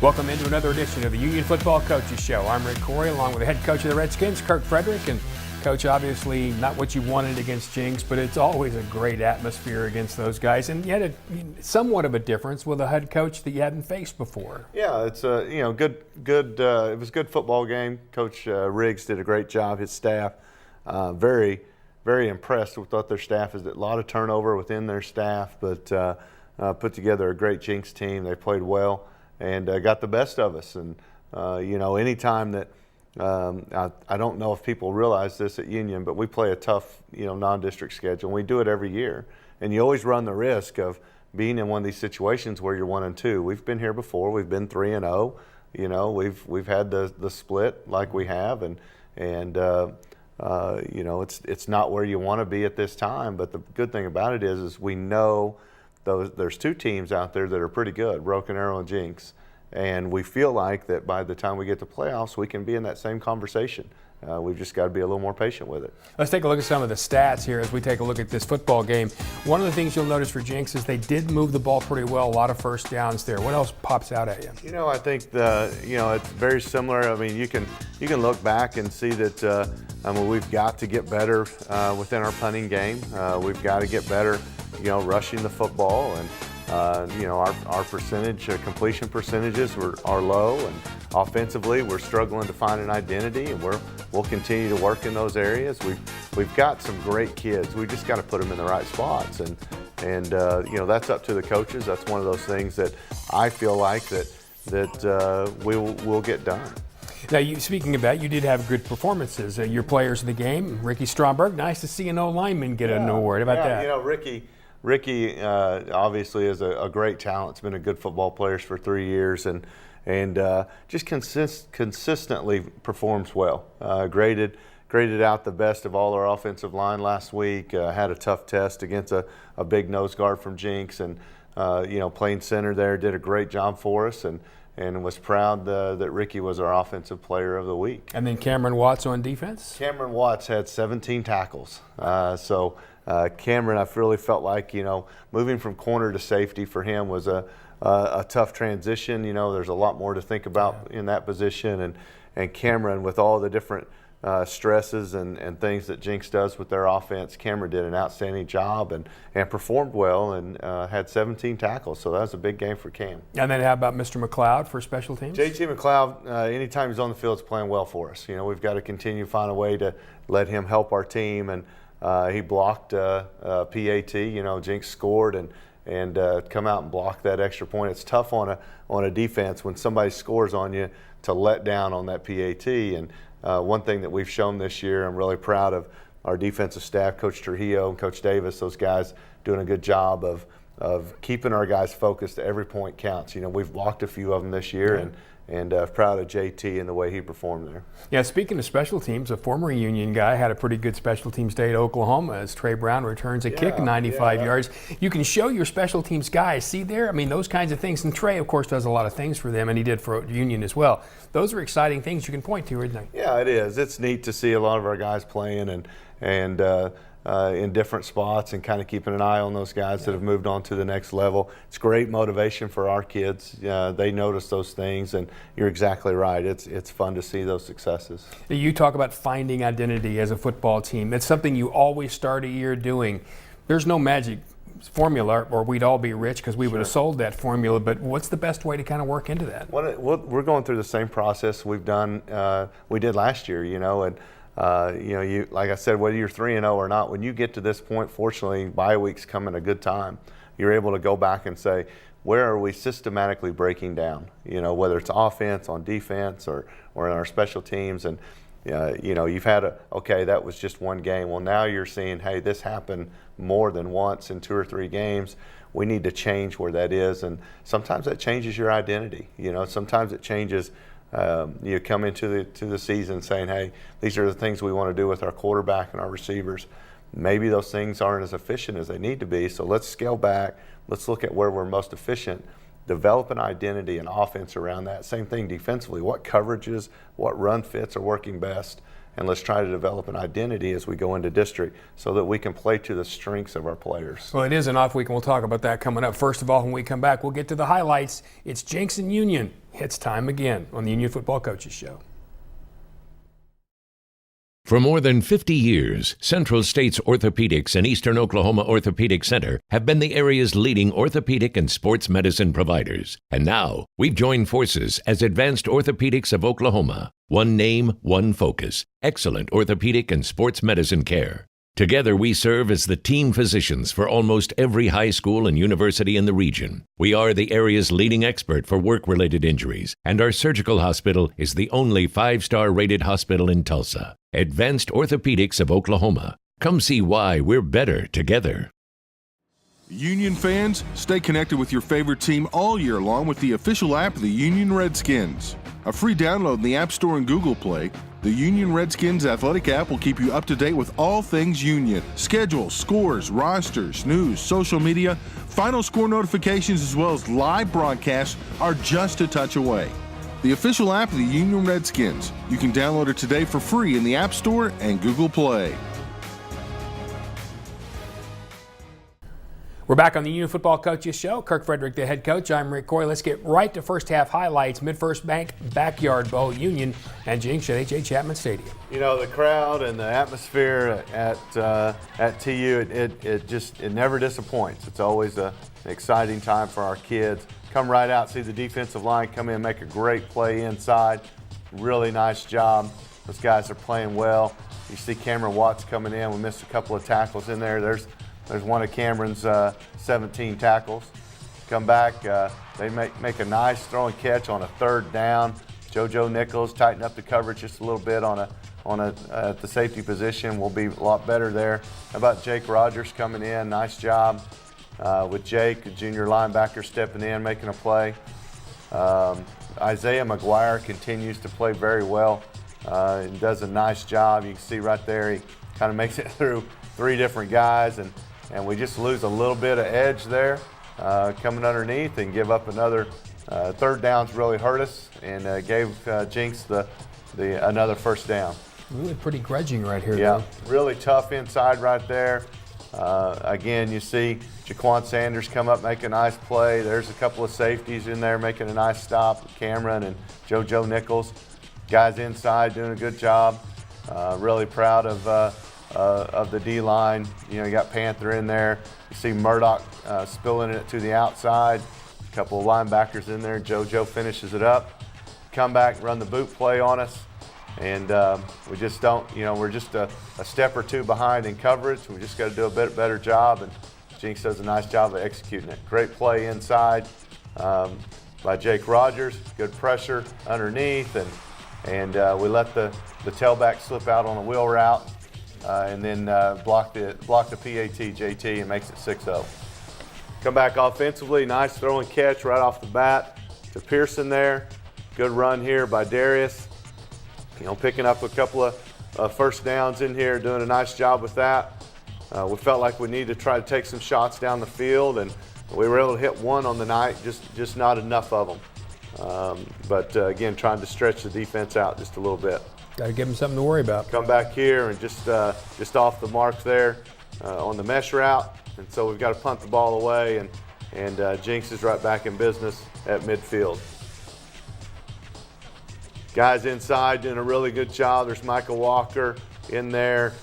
Welcome into another edition of the Union Football Coaches Show. I'm Rick Corey, along with the head coach of the Redskins, Kirk Frederick. And Coach, obviously not what you wanted against Jenks, but it's always a great atmosphere against those guys. And yet, somewhat of a difference with a head coach that you hadn't faced before. Yeah, it's a good. It was a good football game. Coach Riggs did a great job. His staff, very impressed with what their staff is. A lot of turnover within their staff, but put together a great Jenks team. They played well and got the best of us. And anytime that I don't know if people realize this at Union, but we play a tough non-district schedule. And we do it every year, and you always run the risk of being in one of these situations where you're 1-2. We've been here before. We've been 3-0. We've had the split like we have, and it's not where you want to be at this time. But the good thing about it is we know there's two teams out there that are pretty good, Broken Arrow and Jenks, and we feel like that by the time we get to playoffs, we can be in that same conversation. We've just got to be a little more patient with it. Let's take a look at some of the stats here as we take a look at this football game. One of the things you'll notice for Jenks is they did move the ball pretty well, a lot of first downs there. What else pops out at you? I think it's very similar. I mean, you can look back and see that we've got to get better within our punting game. We've got to get better, rushing the football, and our completion percentages are low, and offensively we're struggling to find an identity, and we'll continue to work in those areas. We've got some great kids. We just got to put them in the right spots, and that's up to the coaches. That's one of those things that I feel like that we'll get done. Now, speaking of that, you did have good performances. Your players of the game, Ricky Stromberg, nice to see an O-lineman get an award. How about that? Ricky obviously is a great talent. He's been a good football player for 3 years, and just consistently performs well. Graded out the best of all our offensive line last week. Had a tough test against a big nose guard from Jenks, and playing center there, did a great job for us, and was proud that Ricky was our offensive player of the week. And then Cameron Watts on defense? Cameron Watts had 17 tackles. Cameron, I really felt like, moving from corner to safety for him was a tough transition. There's a lot more to think about in that position. And Cameron, with all the different stresses and things that Jenks does with their offense, Cameron did an outstanding job and performed well, and had 17 tackles. So that was a big game for Cam. And then how about Mr. McLeod for special teams? JT McLeod, anytime he's on the field, is playing well for us. We've got to continue to find a way to let him help our team, and he blocked PAT. Jenks scored and come out and block that extra point. It's tough on a defense when somebody scores on you to let down on that PAT. And one thing that we've shown this year, I'm really proud of our defensive staff, Coach Trujillo and Coach Davis. Those guys doing a good job of keeping our guys focused. Every point counts. We've blocked a few of them this year, and proud of JT and the way he performed there. Yeah, speaking of special teams, a former Union guy had a pretty good special teams day at Oklahoma as Trey Brown returns a kick 95 yards. You can show your special teams guys. See there? I mean, those kinds of things. And Trey, of course, does a lot of things for them, and he did for Union as well. Those are exciting things you can point to, isn't it? Yeah, it is. It's neat to see a lot of our guys playing and in different spots, and kind of keeping an eye on those guys that have moved on to the next level. It's great motivation for our kids. They notice those things, and you're exactly right. It's fun to see those successes. You talk about finding identity as a football team. It's something you always start a year doing. There's no magic formula, or we'd all be rich because we would have sold that formula. But what's the best way to kind of work into that? We're going through the same process we did last year, and you, like I said, whether you're 3-0 or not, when you get to this point, fortunately, bye weeks come in a good time. You're able to go back and say, where are we systematically breaking down? Whether it's offense, on defense, or in our special teams. And you've had that was just one game. Well, now you're seeing, hey, this happened more than once in 2 or 3 games. We need to change where that is, and sometimes that changes your identity. Sometimes it changes. You come into the season saying, hey, these are the things we want to do with our quarterback and our receivers. Maybe those things aren't as efficient as they need to be, so let's scale back. Let's look at where we're most efficient, develop an identity and offense around that. Same thing defensively. What coverages, what run fits are working best, and let's try to develop an identity as we go into district so that we can play to the strengths of our players. Well, it is an off week, and we'll talk about that coming up. First of all, when we come back, we'll get to the highlights. It's Jenks and Union. It's time again on the Union Football Coaches Show. For more than 50 years, Central States Orthopedics and Eastern Oklahoma Orthopedic Center have been the area's leading orthopedic and sports medicine providers. And now, we've joined forces as Advanced Orthopedics of Oklahoma. One name, one focus. Excellent orthopedic and sports medicine care. Together, we serve as the team physicians for almost every high school and university in the region. We are the area's leading expert for work-related injuries, and our surgical hospital is the only 5-star rated hospital in Tulsa. Advanced Orthopedics of Oklahoma. Come see why we're better together. Union fans, stay connected with your favorite team all year long with the official app of the Union Redskins. A free download in the App Store and Google Play, the Union Redskins athletic app will keep you up to date with all things Union. Schedules, scores, rosters, news, social media, final score notifications, as well as live broadcasts are just a touch away. The official app of the Union Redskins. You can download it today for free in the App Store and Google Play. We're back on the Union Football Coaches Show. Kirk Frederick, the head coach. I'm Rick Coy. Let's get right to first half highlights. Mid-First Bank Backyard Bowl, Union and Jenks at H.A. Chapman Stadium. You know, the crowd and the atmosphere at TU, it never disappoints. It's always an exciting time for our kids. Come right out, see the defensive line come in, make a great play inside. Really nice job. Those guys are playing well. You see Cameron Watts coming in. We missed a couple of tackles in there. There's one of Cameron's 17 tackles. Come back, they make a nice throw and catch on a third down. JoJo Nichols tighten up the coverage just a little bit at the safety position. We'll be a lot better there. How about Jake Rogers coming in? Nice job with Jake, a junior linebacker, stepping in, making a play. Isaiah McGuire continues to play very well and does a nice job. You can see right there he kind of makes it through 3 different guys, and we just lose a little bit of edge there coming underneath and give up another. Third downs really hurt us and gave Jenks another first down. Really pretty grudging right here. Yeah, though. really tough inside right there. Again, you see Jaquan Sanders come up, make a nice play. There's a couple of safeties in there making a nice stop. Cameron and JoJo Nichols. Guys inside doing a good job. Really proud of the D-line. You know, you got Panther in there. You see Murdoch spilling it to the outside. A couple of linebackers in there. JoJo finishes it up. Come back, run the boot play on us. And we just don't, we're just a step or two behind in coverage. We just got to do a bit better job. And Jenks does a nice job of executing it. Great play inside by Jake Rogers. Good pressure underneath. And we let the tailback slip out on a wheel route. And then block the PAT JT and makes it 6-0. Come back offensively, nice throw and catch right off the bat to Pearson there. Good run here by Darius. Picking up a couple of first downs in here, doing a nice job with that. We felt like we needed to try to take some shots down the field, and we were able to hit one on the night, just not enough of them. But again, trying to stretch the defense out just a little bit. Got to give them something to worry about. Come back here and just off the mark there on the mesh route. And so we've got to punt the ball away, and Jenks is right back in business at midfield. Guys inside doing a really good job. There's Michael Walker in there.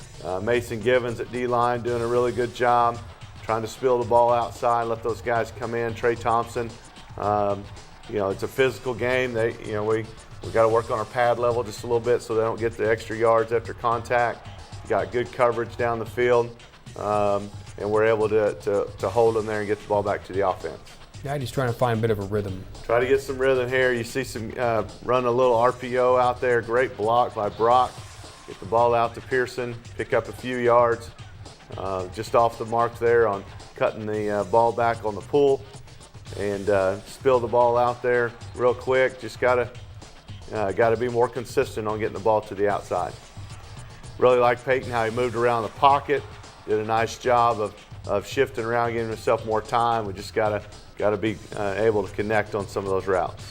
Mason Givens at D-line doing a really good job. Trying to spill the ball outside, let those guys come in. Trey Thompson. It's a physical game. We got to work on our pad level just a little bit so they don't get the extra yards after contact. Got good coverage down the field, and we're able to hold them there and get the ball back to the offense. Yeah, he's trying to find a bit of a rhythm. Try to get some rhythm here. You see some run a little RPO out there. Great block by Brock. Get the ball out to Pearson. Pick up a few yards. Just off the mark there on cutting the ball back on the pull, and spill the ball out there real quick. Just gotta be more consistent on getting the ball to the outside. Really like Peyton how he moved around the pocket. Did a nice job of shifting around, giving himself more time. We just gotta be able to connect on some of those routes.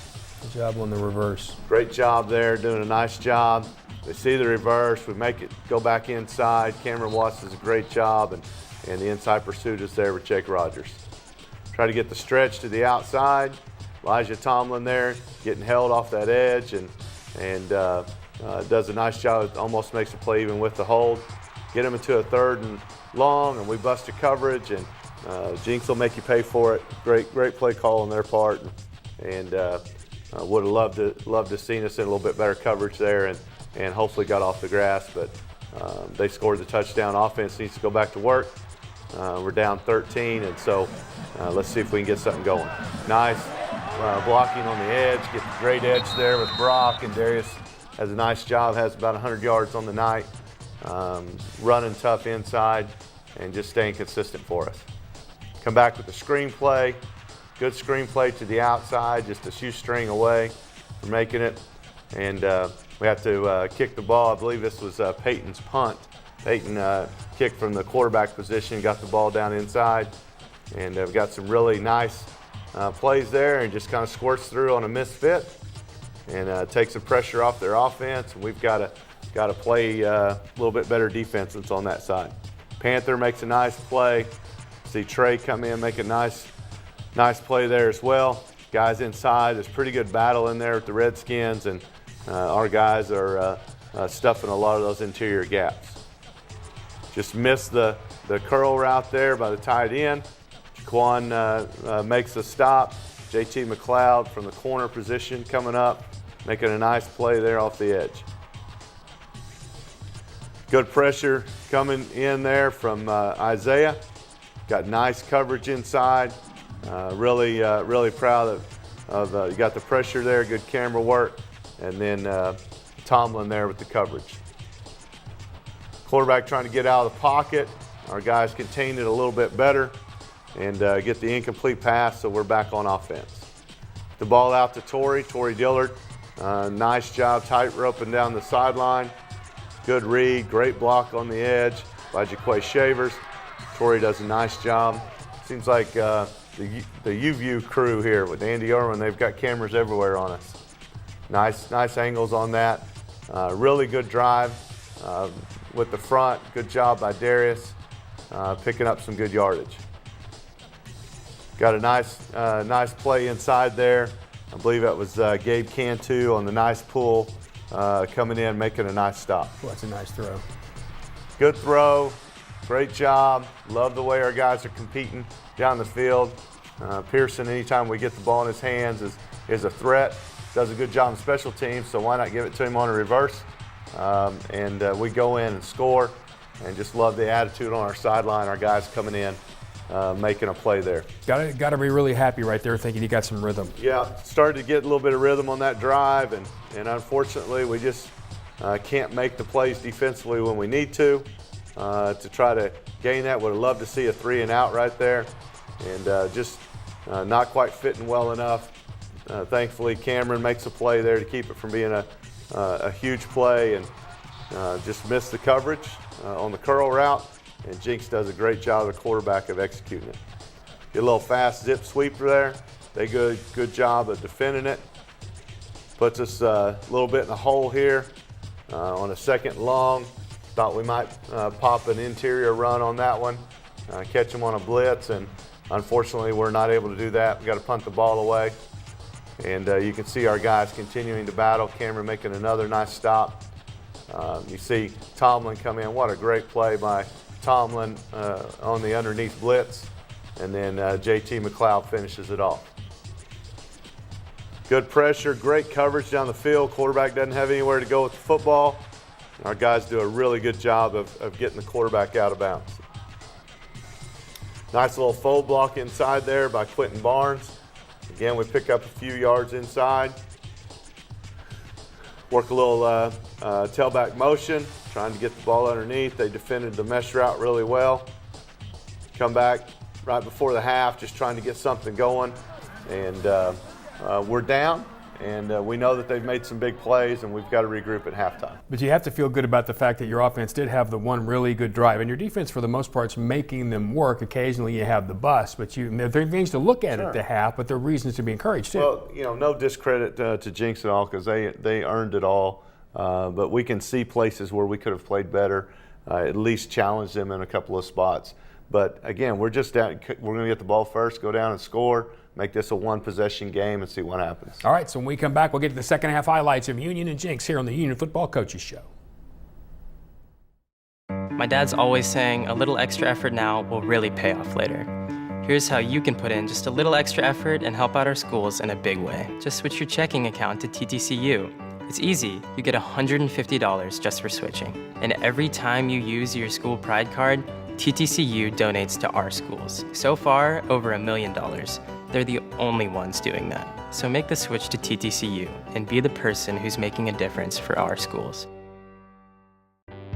Good job on the reverse. Great job there, doing a nice job. They see the reverse. We make it go back inside. Cameron Watts does a great job, and the inside pursuit is there with Jake Rogers. Try to get the stretch to the outside. Elijah Tomlin there getting held off that edge and does a nice job. It almost makes a play even with the hold. Get him into a 3rd and long, and we bust a coverage, and Jenks will make you pay for it. Great play call on their part, and would have loved to seen us in a little bit better coverage there, and hopefully got off the grass. But they scored the touchdown. Offense needs to go back to work. We're down 13, and so let's see if we can get something going. Nice blocking on the edge. Get the great edge there with Brock, and Darius has a nice job. Has about 100 yards on the night. Running tough inside and just staying consistent for us. Come back with the screen play. Good screen play to the outside, just a shoestring away from making it. And we have to kick the ball. I believe this was Peyton's punt. Peyton kicked from the quarterback position, got the ball down inside. And we've got some really nice plays there, and just kind of squirts through on a misfit and takes the pressure off their offense. And we've got to play a little bit better defense that's on that side. Panther makes a nice play. See Trey come in, make a nice play there as well. Guys inside, there's pretty good battle in there with the Redskins, and our guys are stuffing a lot of those interior gaps. Just missed the curl route there by the tight end. Jaquan makes a stop. JT McLeod from the corner position coming up, making a nice play there off the edge. Good pressure coming in there from Isaiah. Got nice coverage inside. Really proud of you got the pressure there, good camera work, and then Tomlin there with the coverage. Quarterback trying to get out of the pocket. Our guys contained it a little bit better and get the incomplete pass, so we're back on offense. The ball out to Torrey Dillard. Nice job tight roping down the sideline. Good read, great block on the edge by Jaquay Shavers. Torrey does a nice job. Seems like the UView crew here with Andy Irwin, they've got cameras everywhere on us. Nice angles on that. Really good drive with the front. Good job by Darius, picking up some good yardage. Got a nice play inside there. I believe that was Gabe Cantu on the nice pull, coming in, making a nice stop. Well, that's a nice throw. Good throw, great job. Love the way our guys are competing down the field. Pearson, anytime we get the ball in his hands, is a threat. Does a good job in special teams, so why not give it to him on a reverse? And we go in and score, and just love the attitude on our sideline. Our guys coming in, making a play there. Got to be really happy right there, thinking you got some rhythm. Yeah, started to get a little bit of rhythm on that drive, and unfortunately we just can't make the plays defensively when we need to try to gain that. Would have loved to see a 3 and out right there, and just not quite fitting well enough. Thankfully, Cameron makes a play there to keep it from being a huge play, and just missed the coverage on the curl route. And Jenks does a great job, the quarterback, of executing it. Get a little fast zip sweeper there. They good job of defending it. Puts us a little bit in the hole here on a 2nd and long. Thought we might pop an interior run on that one, catch them on a blitz, and unfortunately we're not able to do that. We got to punt the ball away. And you can see our guys continuing to battle. Cameron making another nice stop. You see Tomlin come in. What a great play by Tomlin on the underneath blitz. And then JT McLeod finishes it off. Good pressure, great coverage down the field. Quarterback doesn't have anywhere to go with the football. Our guys do a really good job of getting the quarterback out of bounds. Nice little fold block inside there by Quentin Barnes. Again, we pick up a few yards inside. Work a little tailback motion, trying to get the ball underneath. They defended the mesh route really well. Come back right before the half, just trying to get something going. And we're down, and we know that they've made some big plays, and we've got to regroup at halftime. But you have to feel good about the fact that your offense did have the one really good drive, and your defense, for the most part, is making them work. Occasionally you have the bust, but there are things to look at at the half, but there are reasons to be encouraged too. Well, no discredit to Jenks at all, because they earned it all. but we can see places where we could have played better, at least challenge them in a couple of spots. But again, we're going to get the ball first, go down and score, make this a one-possession game and see what happens. All right, so when we come back, we'll get to the second half highlights of Union and Jenks here on the Union Football Coaches Show. My dad's always saying a little extra effort now will really pay off later. Here's how you can put in just a little extra effort and help out our schools in a big way. Just switch your checking account to TTCU. It's easy. You get $150 just for switching. And every time you use your school pride card, TTCU donates to our schools. So far, over $1 million. They're the only ones doing that. So make the switch to TTCU and be the person who's making a difference for our schools.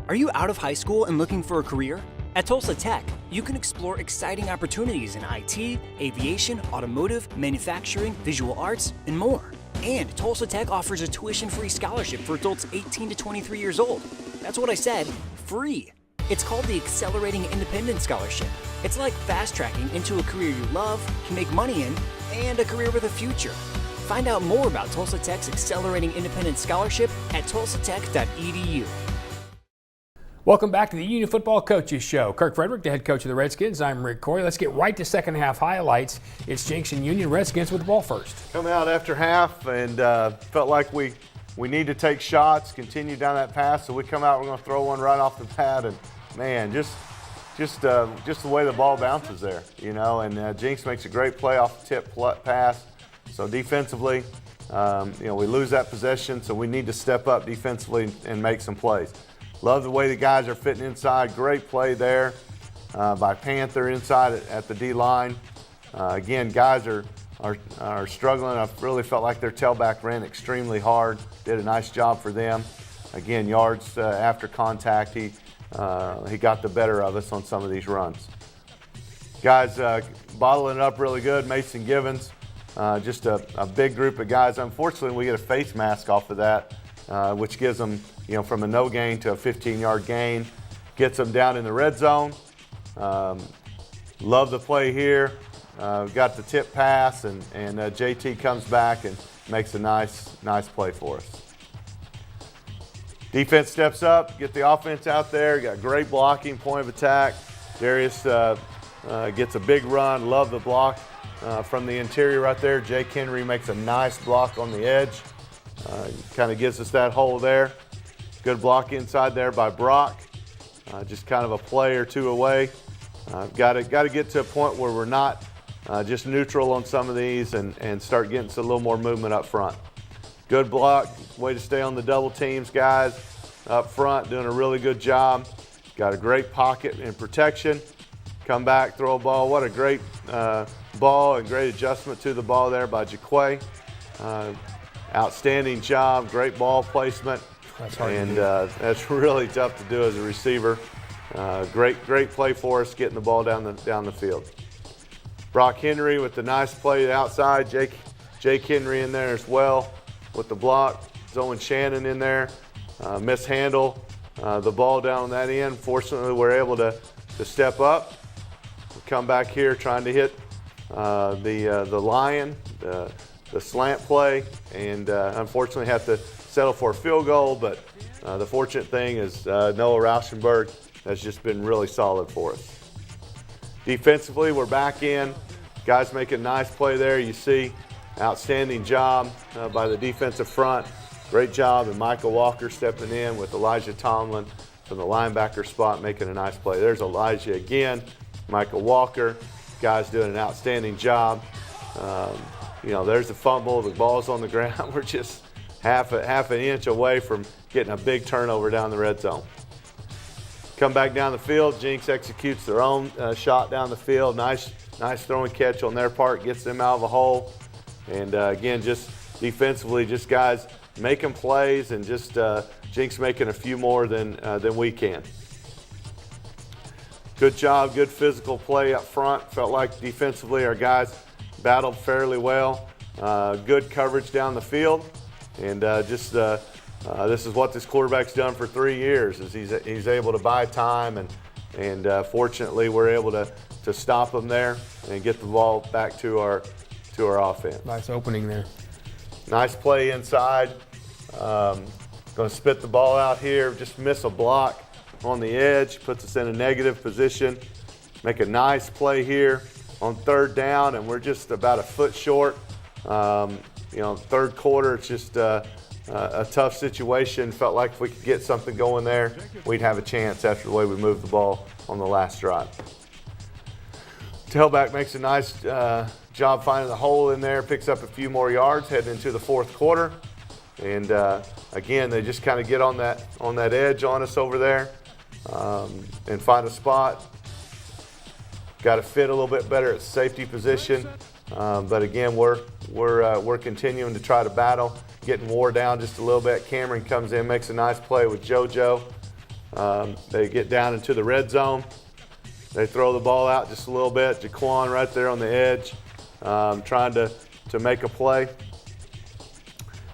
Are you out of high school and looking for a career? At Tulsa Tech, you can explore exciting opportunities in IT, aviation, automotive, manufacturing, visual arts, and more. And Tulsa Tech offers a tuition-free scholarship for adults 18 to 23 years old. That's what I said, free. It's called the Accelerating Independence Scholarship. It's like fast-tracking into a career you love, can make money in, and a career with a future. Find out more about Tulsa Tech's Accelerating Independence Scholarship at tulsatech.edu. Welcome back to the Union Football Coaches Show. Kirk Frederick, the head coach of the Redskins. I'm Rick Corey. Let's get right to second half highlights. It's Jenks and Union. Redskins with the ball first. Come out after half and felt like we need to take shots, continue down that pass. So we come out, we're going to throw one right off the pad, and man, just the way the ball bounces there, you know. And Jenks makes a great play off the tip pass. So defensively, we lose that possession, so we need to step up defensively and make some plays. Love the way the guys are fitting inside. Great play there by Panther inside at the D-line. Again, guys are struggling. I really felt like their tailback ran extremely hard. Did a nice job for them. Again, yards after contact, he got the better of us on some of these runs. Guys bottling it up really good. Mason Givens, just a big group of guys. Unfortunately, we get a face mask off of that, which gives them, from a no gain to a 15-yard gain, gets them down in the red zone. Love the play here. Got the tip pass, and JT comes back and makes a nice play for us. Defense steps up, get the offense out there. Got great blocking, point of attack. Darius gets a big run. Love the block from the interior right there. Jake Henry makes a nice block on the edge. Kind of gives us that hole there. Good block inside there by Brock. Just kind of a play or two away. Got to get to a point where we're not just neutral on some of these and start getting a little more movement up front. Good block. Way to stay on the double teams, guys. Up front, doing a really good job. Got a great pocket and protection. Come back, throw a ball. What a great ball and great adjustment to the ball there by Jaquay. Outstanding job, great ball placement. That's hard and to do. That's really tough to do as a receiver. Great play for us, getting the ball down the field. Brock Henry with the nice play outside. Jake Henry in there as well with the block. Owen Shannon in there. Mishandle the ball down on that end. Fortunately, we're able to step up. We come back here trying to hit the Lion, the slant play, and unfortunately have to settle for a field goal, but the fortunate thing is Noah Rauschenberg has just been really solid for us. Defensively, we're back in. Guys make a nice play there. You see, outstanding job by the defensive front. Great job, and Michael Walker stepping in with Elijah Tomlin from the linebacker spot, making a nice play. There's Elijah again, Michael Walker. Guys doing an outstanding job. There's the fumble. The ball's on the ground. We're just half an inch away from getting a big turnover down the red zone. Come back down the field. Jenks executes their own shot down the field. Nice throwing catch on their part. Gets them out of a hole. And again, just defensively, just guys making plays and just Jenks making a few more than we can. Good job, good physical play up front. Felt like defensively our guys battled fairly well. Good coverage down the field. And this is what this quarterback's done for 3 years, is he's able to buy time, and fortunately we're able to stop him there and get the ball back to our offense. Nice opening there. Nice play inside. Going to spit the ball out here, just miss a block on the edge, puts us in a negative position. Make a nice play here on third down, and we're just about a foot short. Third quarter, it's just a tough situation. Felt like if we could get something going there, we'd have a chance after the way we moved the ball on the last drive. Tailback makes a nice job finding the hole in there, picks up a few more yards heading into the fourth quarter. And again, they just kind of get on that edge on us over there and find a spot. Got to fit a little bit better at safety position, but again, we're continuing to try to battle, getting wore down just a little bit. Cameron comes in, makes a nice play with JoJo. They get down into the red zone. They throw the ball out just a little bit. Jaquan right there on the edge, trying to make a play.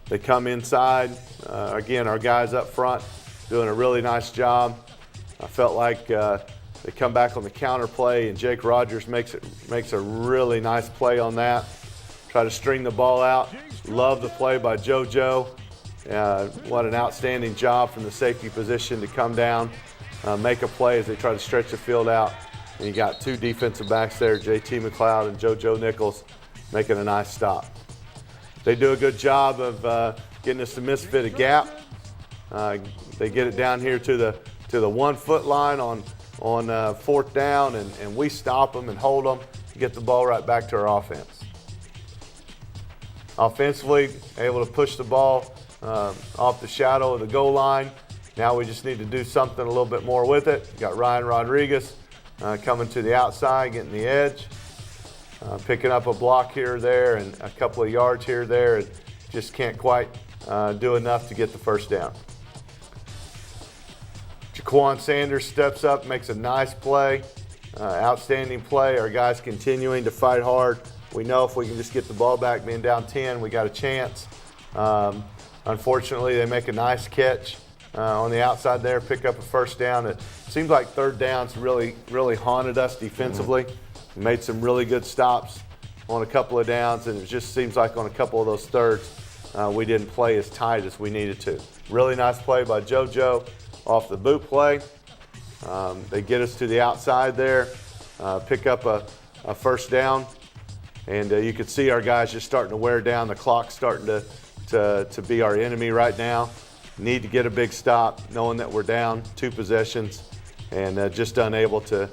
They come inside. Again, our guys up front doing a really nice job. I felt like they come back on the counter play, and Jake Rogers makes a really nice play on that. Try to string the ball out. Love the play by JoJo. What an outstanding job from the safety position to come down, make a play as they try to stretch the field out. And you got two defensive backs there, JT McLeod and JoJo Nichols, making a nice stop. They do a good job of getting us to misfit a gap. They get it down here to the 1 foot line on fourth down, and we stop them and hold them, get the ball right back to our offense. Offensively, able to push the ball off the shadow of the goal line. Now we just need to do something a little bit more with it. Got Ryan Rodriguez coming to the outside, getting the edge, picking up a block here or there and a couple of yards here or there, and just can't quite do enough to get the first down. Jaquan Sanders steps up, makes a nice play, outstanding play. Our guys continuing to fight hard. We know if we can just get the ball back, being down 10, we got a chance. Unfortunately, they make a nice catch on the outside there, pick up a first down. It seems like third downs really haunted us defensively. We made some really good stops on a couple of downs, and it just seems like on a couple of those thirds, we didn't play as tight as we needed to. Really nice play by JoJo off the boot play. They get us to the outside there, pick up a first down, and you could see our guys just starting to wear down. The clock's starting to be our enemy right now. Need to get a big stop, knowing that we're down 2 possessions, and just unable to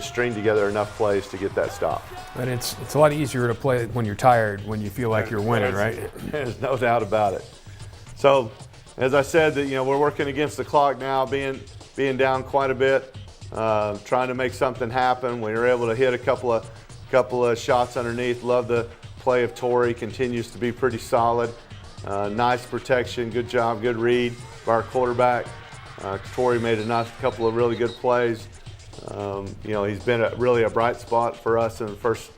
string together enough plays to get that stop. But it's a lot easier to play when you're tired, when you feel like you're winning, right? There's no doubt about it. So, as I said, that we're working against the clock now, being down quite a bit, trying to make something happen. We were able to hit a couple of shots underneath. Love the play of Torrey, continues to be pretty solid. Nice protection, good job, good read by our quarterback. Torrey made a couple of really good plays. He's been really a bright spot for us in the first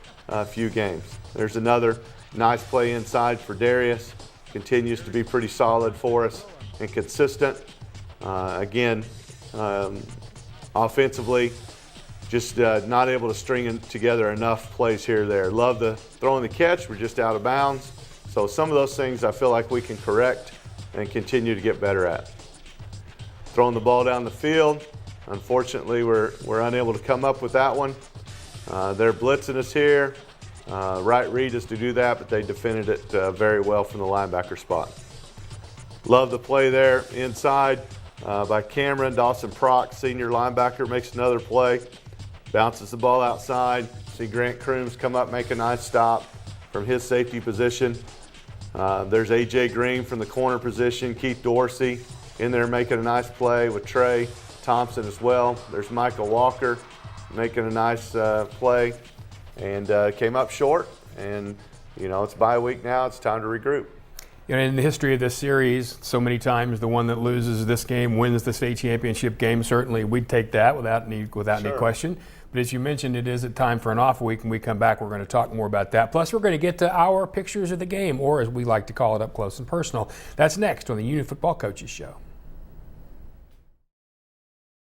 few games. There's another nice play inside for Darius. Continues to be pretty solid for us and consistent. Again, offensively, just not able to string together enough plays here or there. Love the throw and the catch. We're just out of bounds. So some of those things I feel like we can correct and continue to get better at. Throwing the ball down the field. Unfortunately, we're unable to come up with that one. They're blitzing us here. Right read is to do that, but they defended it very well from the linebacker spot. Love the play there inside by Cameron. Dawson Prock, senior linebacker, makes another play. Bounces the ball outside. See Grant Crooms come up, make a nice stop from his safety position. There's A.J. Green from the corner position. Keith Dorsey in there making a nice play with Trey Thompson as well. There's Michael Walker making a nice play, and came up short. And it's bye week now. It's time to regroup. In the history of this series, so many times the one that loses this game wins the state championship game. Certainly, we'd take that without any question. But as you mentioned, it is a time for an off week. When we come back, we're going to talk more about that. Plus, we're going to get to our pictures of the game, or as we like to call it, up close and personal. That's next on the Union Football Coaches Show.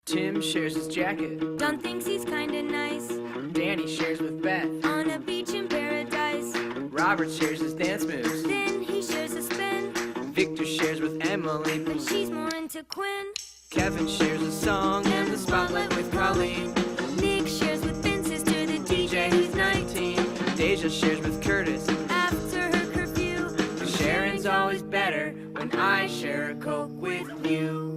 Tim shares his jacket. Don thinks he's kinda nice. Danny shares with Beth. On a beach in paradise. Robert shares his dance moves. Then he shares a spin. Victor shares with Emily, but she's more into Quinn. Kevin shares a song and the spotlight with Colleen. Nick shares with Ben's sister, the DJ who's 19. Deja shares with Curtis. After her curfew, Sharing's always better when I share a Coke with you.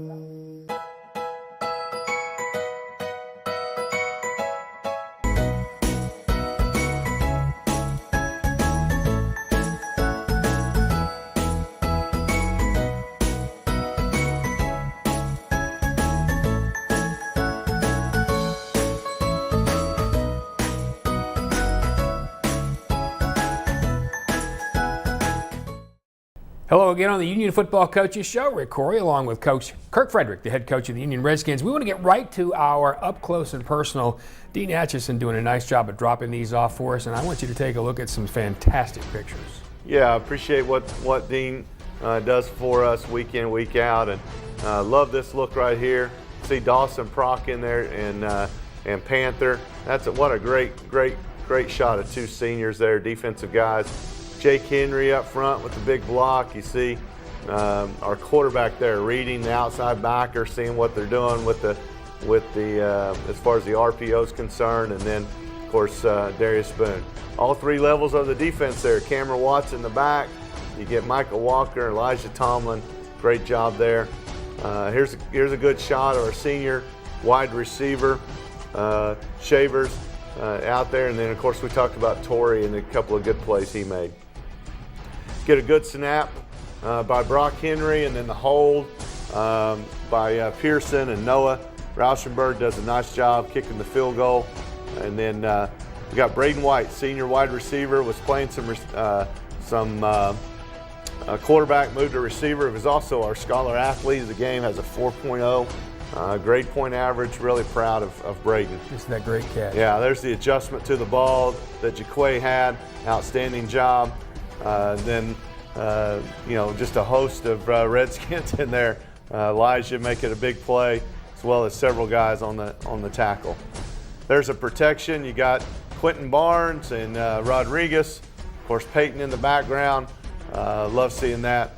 Hello again on the Union Football Coaches Show. Rick Corey along with Coach Kirk Frederick, the head coach of the Union Redskins. We want to get right to our up close and personal. Dean Atchison doing a nice job of dropping these off for us, and I want you to take a look at some fantastic pictures. Yeah, I appreciate what Dean does for us week in, week out, and love this look right here. See Dawson Prock in there and Panther. What a great shot of two seniors there, defensive guys. Jake Henry up front with the big block. You see our quarterback there reading the outside backer, seeing what they're doing with the as far as the RPO is concerned, and then of course Darius Boone. All three levels of the defense there. Cameron Watts in the back. You get Michael Walker, Elijah Tomlin. Great job there. Here's a good shot of our senior wide receiver, Shavers, out there, and then of course we talked about Torrey and a couple of good plays he made. Get a good snap by Brock Henry, and then the hold by Pearson and Noah. Rauschenberg does a nice job kicking the field goal. And then we got Braden White, senior wide receiver, was playing some quarterback, moved to receiver. He was also our scholar athlete of the game, has a 4.0 grade point average. Really proud of Braden. Just that great catch. Yeah, there's the adjustment to the ball that Jaquay had. Outstanding job. Then, just a host of Redskins in there. Elijah making a big play, as well as several guys on the tackle. There's a protection. You got Quentin Barnes and Rodriguez. Of course, Peyton in the background. Love seeing that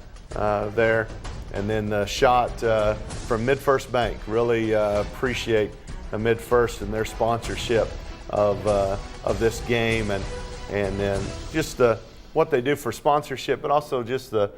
there. And then the shot from MidFirst Bank. Really appreciate the MidFirst and their sponsorship of this game, and then just what they do for sponsorship, but also just the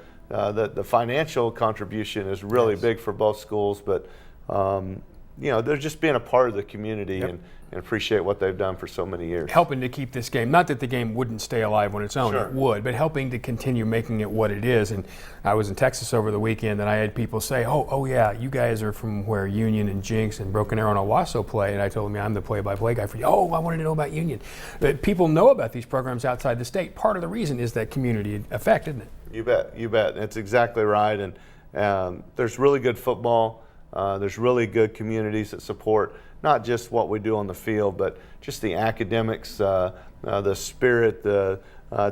financial contribution is really big for both schools. But they're just being a part of the community, and appreciate what they've done for so many years. Helping to keep this game, not that the game wouldn't stay alive on its own, Sure. It would, but helping to continue making it what it is. And I was in Texas over the weekend, and I had people say, oh yeah, you guys are from where Union and Jenks and Broken Arrow and Owasso play. And I told them, I'm the play-by-play guy for you. Oh, I wanted to know about Union. But people know about these programs outside the state. Part of the reason is that community effect, isn't it? You bet. That's exactly right. And there's really good football. There's really good communities that support not just what we do on the field, but just the academics, the spirit, the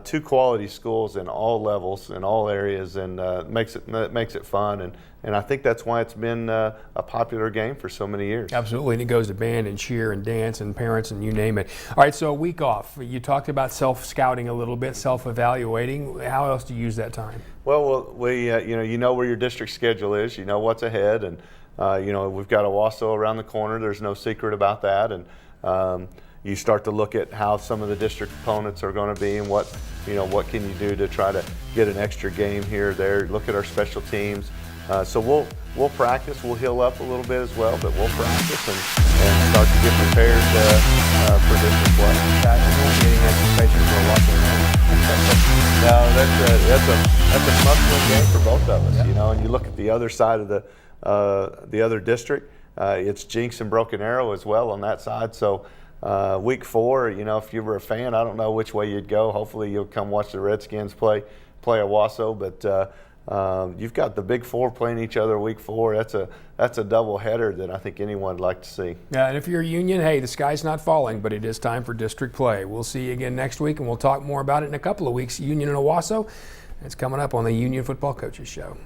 two quality schools in all levels, in all areas, and makes it fun. And I think that's why it's been a popular game for so many years. Absolutely, and it goes to band and cheer and dance and parents and you name it. All right, so a week off. You talked about self-scouting a little bit, self-evaluating. How else do you use that time? Well, we you know where your district schedule is. You know what's ahead, and we've got Owasso around the corner. There's no secret about that, and you start to look at how some of the district opponents are going to be, and what can you do to try to get an extra game here or there. Look at our special teams. So we'll practice. We'll heal up a little bit as well, but we'll practice and start to get prepared for district play. No, that's a must-win game for both of us. Yeah. And you look at the other side of the other district. It's Jenks and Broken Arrow as well on that side. So week 4, if you were a fan, I don't know which way you'd go. Hopefully you'll come watch the Redskins play Owasso, but you've got the Big 4 playing each other week 4. That's a double header that I think anyone would like to see. Yeah, and if you're Union, hey, the sky's not falling, but it is time for district play. We'll see you again next week, and we'll talk more about it in a couple of weeks. Union and Owasso, it's coming up on the Union Football Coaches Show.